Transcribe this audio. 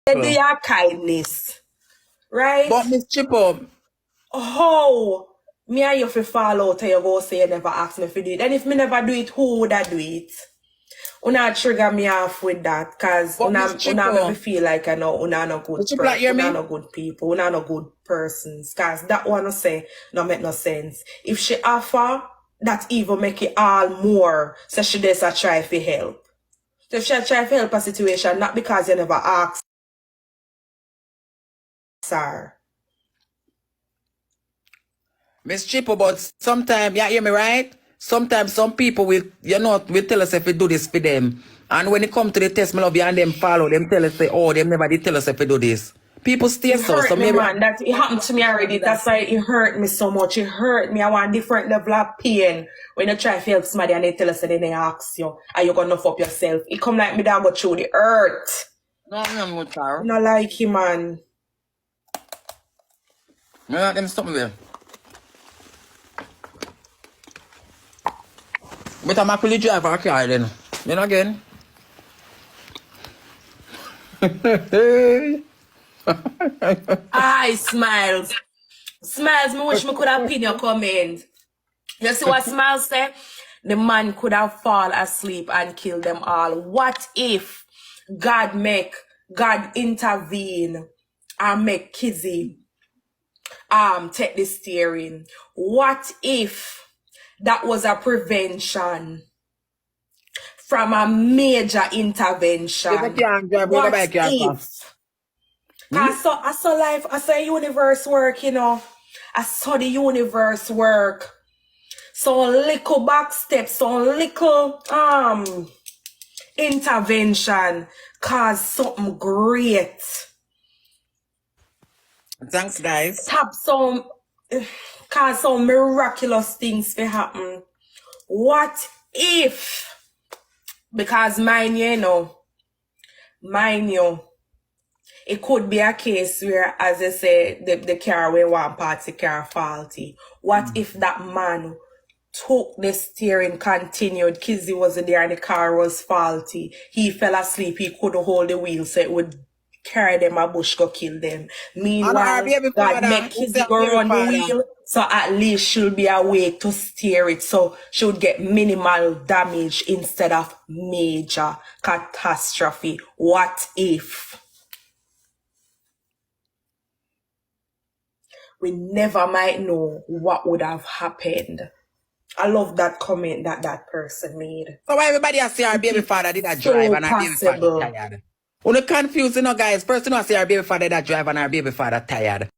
They do your kindness. Right? But Miss Chippo, How me and you fi fall out and you go say you never ask me for do it. And if me never do it, who would I do it? Una trigger me off with that, cause but Miss una make me Chippo, feel like I know una no good Miss Chippo, like, person, hear una me? no good people, una no good persons. Cause that one I say no make no sense. If she offer, that even make it all more. So she does a try for help. So if she try for help a situation, not because you never ask her. Miss Chippo, but sometimes, you hear me right? Sometimes some people will, will tell us if we do this for them. And when it come to the test, my love, you and them follow, them tell us, say, oh, them never did tell us if we do this. People stay It so hurt me, maybe... man. That it happened to me already. That's why it hurt me so much. It hurt me. I want different level of pain. When you try to help somebody and they tell us that they ask you, are you gonna up yourself? It come like me down go through the hurt. No, I'm not sorry. Not like him, man. No, let them stop me there. But I'm actually drive a car then. You know again? Aye, Smiles. Smiles, me wish me could have pinned your comment. You see what Smiles said? The man could have fall asleep and killed them all. What if God intervene and make Kizzy take the steering? What if that was a prevention from a major intervention? If I can't drive, What I can't if? I saw life, I saw universe work, you know. I saw the universe work. So little back steps, so little intervention cause something great. Thanks, guys. Cause some miraculous things to happen. What if? Because mind you, it could be a case where, as I say, the car where one party car faulty. What if that man took the steering, continued, Kizzy wasn't there and the car was faulty. He fell asleep, he couldn't hold the wheel, so it would carry them a bush, go kill them. Meanwhile, God make Kizzy go run the wheel, so at least she'll be awake to steer it, so she would get minimal damage instead of major catastrophe. What if? We never might know what would have happened. I love that comment that person made. So why everybody has say our baby father did that drive and our baby father tired? Only confused, guys. First, say our baby father that drive and our baby father tired.